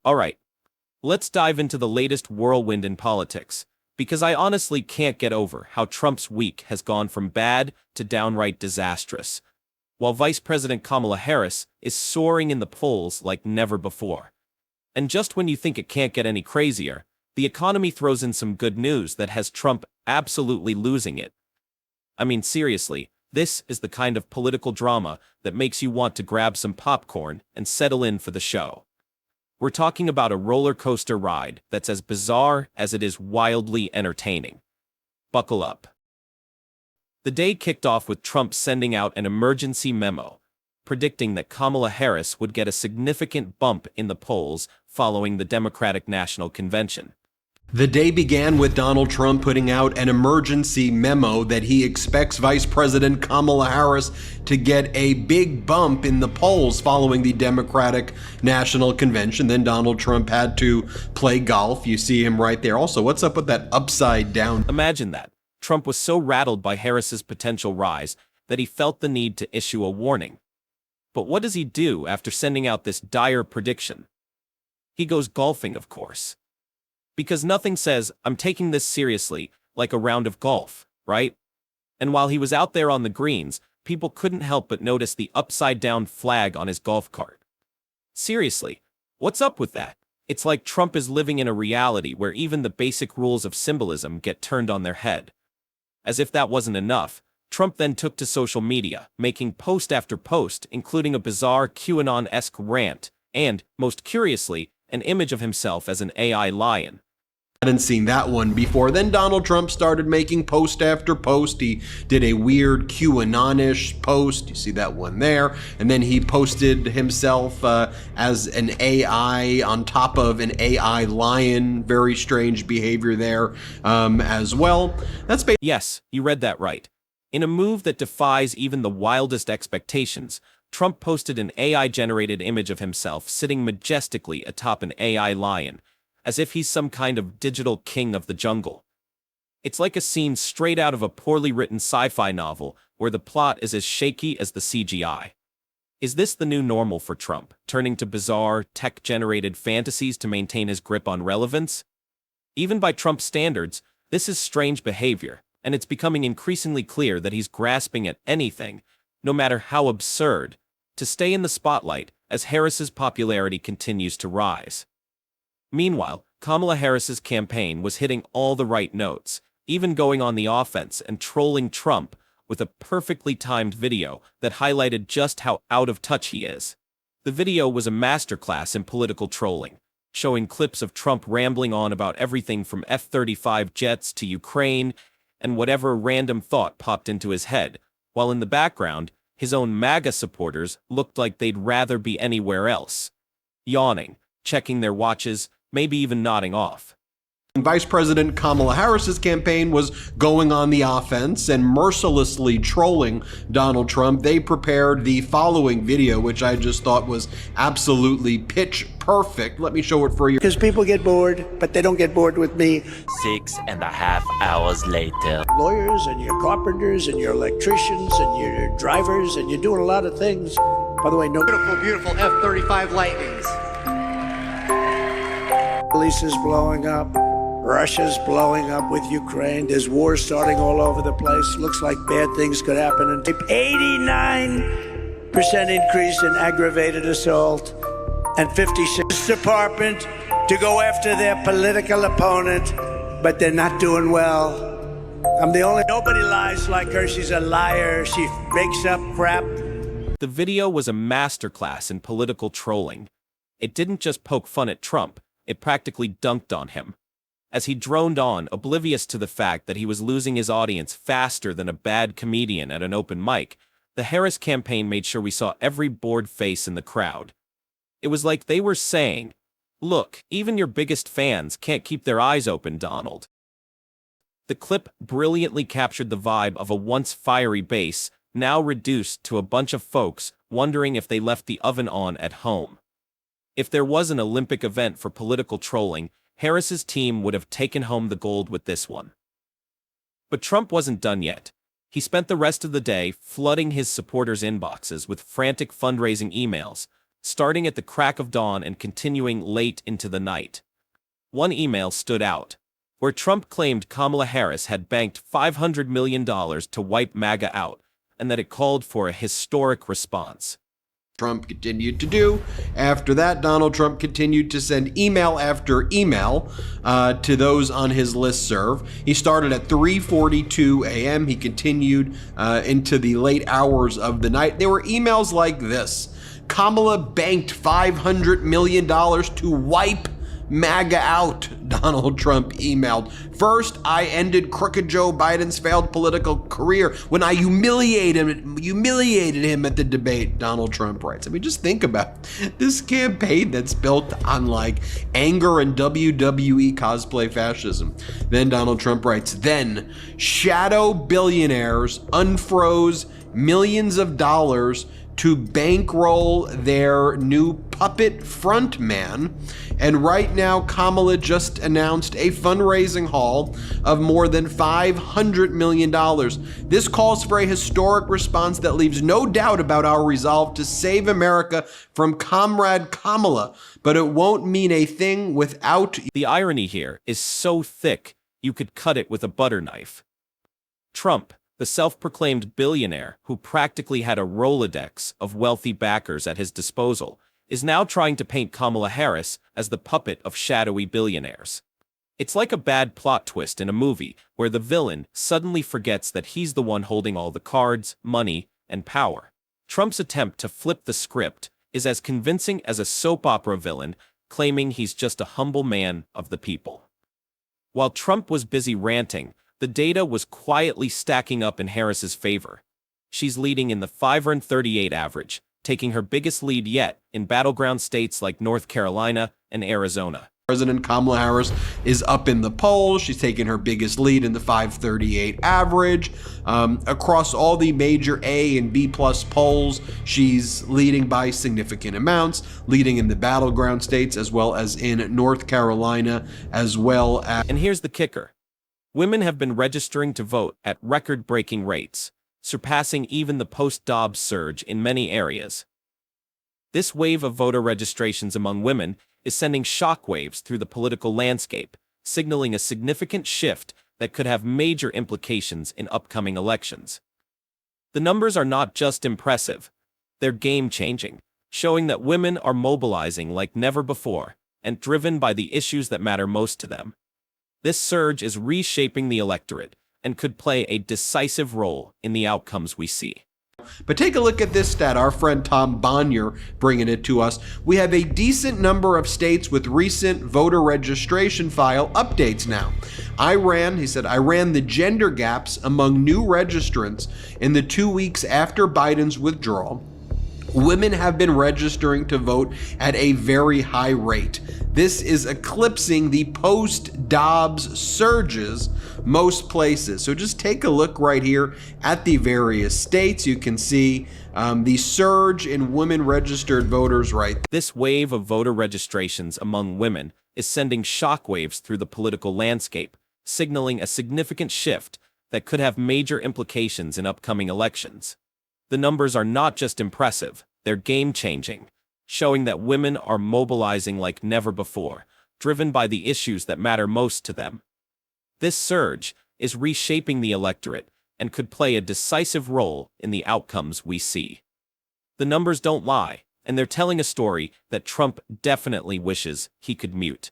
Alright, let's dive into the latest whirlwind in politics, because I honestly can't get over how Trump's week has gone from bad to downright disastrous, while Vice President Kamala Harris is soaring in the polls like never before. And just when you think it can't get any crazier, the economy throws in some good news that has Trump absolutely losing it. I mean, seriously, this is the kind of political drama that makes you want to grab some popcorn and settle in for the show. We're talking about a roller coaster ride that's as bizarre as it is wildly entertaining. Buckle up. The day kicked off with Trump sending out an emergency memo, predicting that Kamala Harris would get a significant bump in the polls following the Democratic National Convention. The day began with Donald Trump putting out an emergency memo that he expects Vice President Kamala Harris to get a big bump in the polls following the Democratic National Convention. Then Donald Trump had to play golf. You see him right there. Also, what's up with that upside down? Imagine that. Trump was so rattled by Harris's potential rise that he felt the need to issue a warning. But what does he do after sending out this dire prediction? He goes golfing, of course. Because nothing says, "I'm taking this seriously," like a round of golf, right? And while he was out there on the greens, people couldn't help but notice the upside-down flag on his golf cart. Seriously, what's up with that? It's like Trump is living in a reality where even the basic rules of symbolism get turned on their head. As if that wasn't enough, Trump then took to social media, making post after post, including a bizarre QAnon-esque rant, and, most curiously, an image of himself as an AI lion. Hadn't seen that one before. Then Donald Trump started making post after post. He did a weird QAnon-ish post. You see that one there. And then he posted himself as an AI on top of an AI lion. Very strange behavior there as well. Yes, you read that right. In a move that defies even the wildest expectations, Trump posted an AI-generated image of himself sitting majestically atop an AI lion, as if he's some kind of digital king of the jungle. It's like a scene straight out of a poorly written sci-fi novel where the plot is as shaky as the CGI. Is this the new normal for Trump, turning to bizarre, tech-generated fantasies to maintain his grip on relevance? Even by Trump's standards, this is strange behavior, and it's becoming increasingly clear that he's grasping at anything, no matter how absurd, to stay in the spotlight as Harris's popularity continues to rise. Meanwhile, Kamala Harris's campaign was hitting all the right notes, even going on the offense and trolling Trump with a perfectly timed video that highlighted just how out of touch he is. The video was a masterclass in political trolling, showing clips of Trump rambling on about everything from F-35 jets to Ukraine and whatever random thought popped into his head, while in the background, his own MAGA supporters looked like they'd rather be anywhere else, yawning, checking their watches, maybe even nodding off. Vice President Kamala Harris's campaign was going on the offense and mercilessly trolling Donald Trump. They prepared the following video, which I just thought was absolutely pitch perfect. Let me show it for you. Because people get bored, but they don't get bored with me. 6.5 hours later. Lawyers and your carpenters and your electricians and your drivers, and you're doing a lot of things. By the way, no Beautiful F-35 Lightnings. police is blowing up. Russia's blowing up with Ukraine. There's wars starting all over the place. Looks like bad things could happen. And 89% increase in aggravated assault and 56% department to go after their political opponent, but they're not doing well. I'm the only, nobody lies like her. She's a liar. She makes up crap. The video was a masterclass in political trolling. It didn't just poke fun at Trump, it practically dunked on him. As he droned on, oblivious to the fact that he was losing his audience faster than a bad comedian at an open mic, the Harris campaign made sure we saw every bored face in the crowd. It was like they were saying, "Look, even your biggest fans can't keep their eyes open, Donald." The clip brilliantly captured the vibe of a once fiery base, now reduced to a bunch of folks wondering if they left the oven on at home. If there was an Olympic event for political trolling, Harris's team would have taken home the gold with this one. But Trump wasn't done yet. He spent the rest of the day flooding his supporters' inboxes with frantic fundraising emails, starting at the crack of dawn and continuing late into the night. One email stood out, where Trump claimed Kamala Harris had banked $500 million to wipe MAGA out, and that it called for a historic response. Trump continued to do. After that, Donald Trump continued to send email after email to those on his listserv. He started at 3:42 a.m. He continued into the late hours of the night. There were emails like this. Kamala banked $500 million to wipe MAGA out, Donald Trump emailed. First, I ended crooked Joe Biden's failed political career when I humiliated him at the debate, Donald Trump writes. I mean, just think about this campaign that's built on like anger and WWE cosplay fascism. Then Donald Trump writes, then shadow billionaires unfroze millions of dollars to bankroll their new puppet frontman. And right now, Kamala just announced a fundraising haul of more than $500 million. This calls for a historic response that leaves no doubt about our resolve to save America from Comrade Kamala, but it won't mean a thing without... The irony here is so thick, you could cut it with a butter knife. Trump, the self-proclaimed billionaire who practically had a Rolodex of wealthy backers at his disposal, is now trying to paint Kamala Harris as the puppet of shadowy billionaires. It's like a bad plot twist in a movie where the villain suddenly forgets that he's the one holding all the cards, money, and power. Trump's attempt to flip the script is as convincing as a soap opera villain claiming he's just a humble man of the people. While Trump was busy ranting, the data was quietly stacking up in Harris's favor. She's leading in the 538 average, taking her biggest lead yet in battleground states like North Carolina and Arizona. President Kamala Harris is up in the polls. She's taken her biggest lead in the 538 average. Across all the major A and B plus polls, she's leading by significant amounts, leading in the battleground states as well as in North Carolina as well as... And here's the kicker. Women have been registering to vote at record-breaking rates, surpassing even the post-Dobbs surge in many areas. This wave of voter registrations among women is sending shockwaves through the political landscape, signaling a significant shift that could have major implications in upcoming elections. The numbers are not just impressive, they're game-changing, showing that women are mobilizing like never before and driven by the issues that matter most to them. This surge is reshaping the electorate and could play a decisive role in the outcomes we see. But take a look at this stat, our friend Tom Bonnier bringing it to us. We have a decent number of states with recent voter registration file updates now. He said, I ran the gender gaps among new registrants in the 2 weeks after Biden's withdrawal. Women have been registering to vote at a very high rate. This is eclipsing the post-Dobbs surges most places. So just take a look right here at the various states. You can see the surge in women registered voters right there. This wave of voter registrations among women is sending shockwaves through the political landscape, signaling a significant shift that could have major implications in upcoming elections. The numbers are not just impressive, they're game-changing, showing that women are mobilizing like never before, driven by the issues that matter most to them. This surge is reshaping the electorate and could play a decisive role in the outcomes we see. The numbers don't lie, and they're telling a story that Trump definitely wishes he could mute.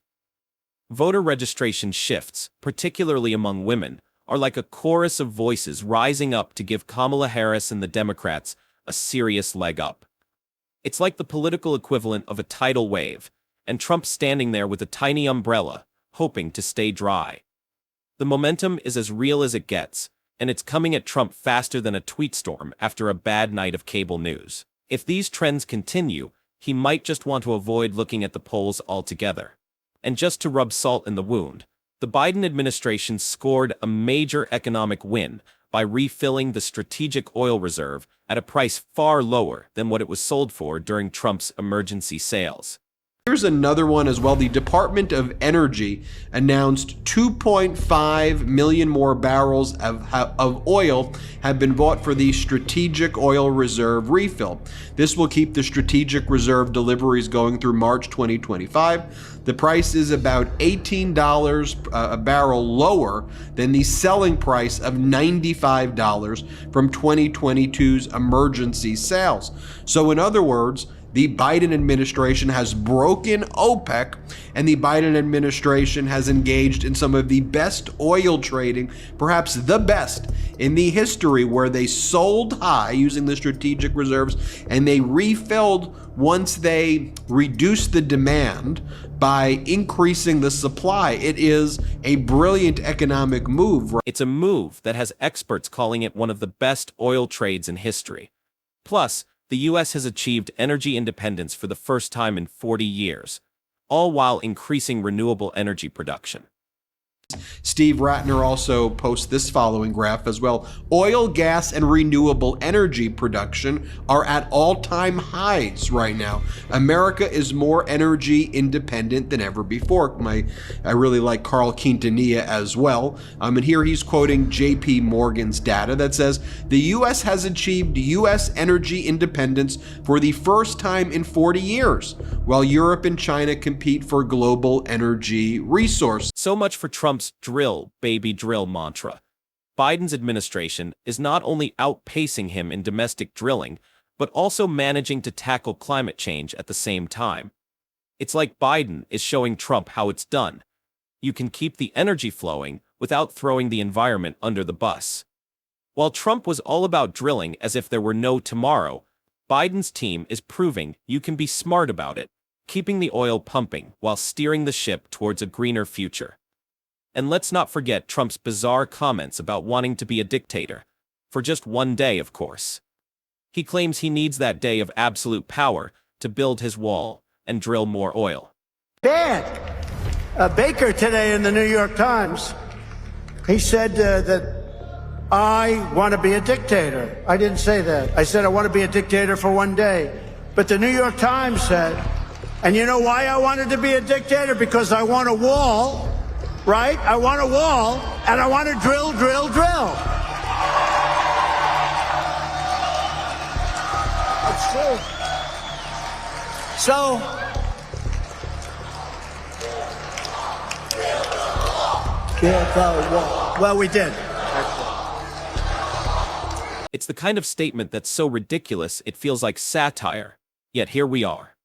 Voter registration shifts, particularly among women, are like a chorus of voices rising up to give Kamala Harris and the Democrats a serious leg up. It's like the political equivalent of a tidal wave, and Trump standing there with a tiny umbrella, hoping to stay dry. The momentum is as real as it gets, and it's coming at Trump faster than a tweet storm after a bad night of cable news. If these trends continue, he might just want to avoid looking at the polls altogether. And just to rub salt in the wound, the Biden administration scored a major economic win by refilling the strategic oil reserve at a price far lower than what it was sold for during Trump's emergency sales. Here's another one as well. The Department of Energy announced 2.5 million more barrels of oil have been bought for the Strategic Oil Reserve refill. This will keep the Strategic Reserve deliveries going through March 2025. The price is about $18 a barrel lower than the selling price of $95 from 2022's emergency sales. So in other words, the Biden administration has broken OPEC, and the Biden administration has engaged in some of the best oil trading, perhaps the best in the history, where they sold high using the strategic reserves and they refilled once they reduced the demand by increasing the supply. It is a brilliant economic move. It's a move that has experts calling it one of the best oil trades in history. Plus, the U.S. has achieved energy independence for the first time in 40 years, all while increasing renewable energy production. Steve Ratner also posts this following graph as well. Oil, gas, and renewable energy production are at all-time highs right now. America is more energy independent than ever before. I really like Carl Quintanilla as well. And here he's quoting JP Morgan's data that says the U.S. has achieved U.S. energy independence for the first time in 40 years, while Europe and China compete for global energy resources. So much for Trump's drill, baby, drill mantra. Biden's administration is not only outpacing him in domestic drilling, but also managing to tackle climate change at the same time. It's like Biden is showing Trump how it's done. You can keep the energy flowing without throwing the environment under the bus. While Trump was all about drilling as if there were no tomorrow, Biden's team is proving you can be smart about it, keeping the oil pumping while steering the ship towards a greener future. And let's not forget Trump's bizarre comments about wanting to be a dictator. For just one day, of course. He claims he needs that day of absolute power to build his wall and drill more oil. Bad. Baker today in the New York Times, he said that I want to be a dictator. I didn't say that. I said I want to be a dictator for one day. But the New York Times said, and you know why I wanted to be a dictator? Because I want a wall. Right? I want a wall, and I want to drill, drill, drill. That's true. So, well, we did. It's the kind of statement that's so ridiculous it feels like satire, yet here we are.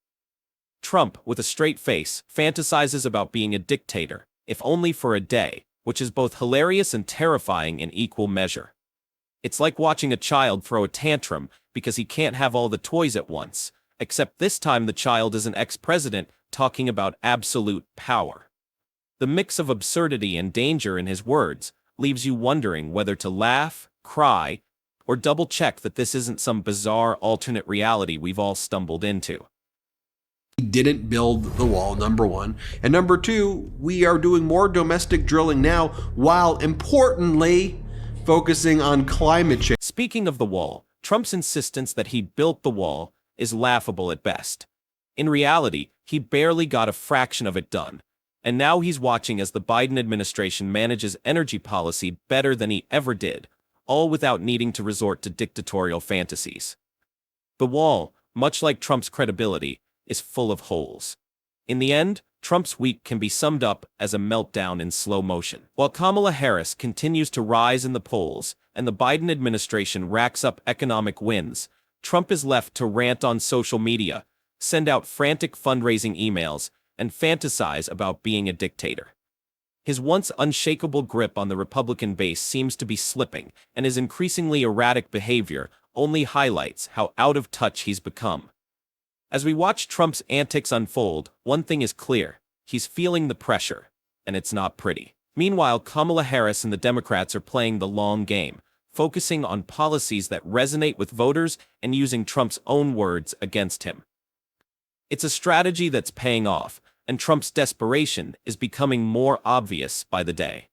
Trump, with a straight face, fantasizes about being a dictator, if only for a day, which is both hilarious and terrifying in equal measure. It's like watching a child throw a tantrum because he can't have all the toys at once, except this time the child is an ex-president talking about absolute power. The mix of absurdity and danger in his words leaves you wondering whether to laugh, cry, or double-check that this isn't some bizarre alternate reality we've all stumbled into. He didn't build the wall, number one. And number two, we are doing more domestic drilling now, while importantly focusing on climate change. Speaking of the wall, Trump's insistence that he built the wall is laughable at best. In reality, he barely got a fraction of it done. And now he's watching as the Biden administration manages energy policy better than he ever did, all without needing to resort to dictatorial fantasies. The wall, much like Trump's credibility, is full of holes. In the end, Trump's week can be summed up as a meltdown in slow motion. While Kamala Harris continues to rise in the polls and the Biden administration racks up economic wins, Trump is left to rant on social media, send out frantic fundraising emails, and fantasize about being a dictator. His once unshakable grip on the Republican base seems to be slipping, and his increasingly erratic behavior only highlights how out of touch he's become. As we watch Trump's antics unfold, one thing is clear. He's feeling the pressure, and it's not pretty. Meanwhile, Kamala Harris and the Democrats are playing the long game, focusing on policies that resonate with voters and using Trump's own words against him. It's a strategy that's paying off, and Trump's desperation is becoming more obvious by the day.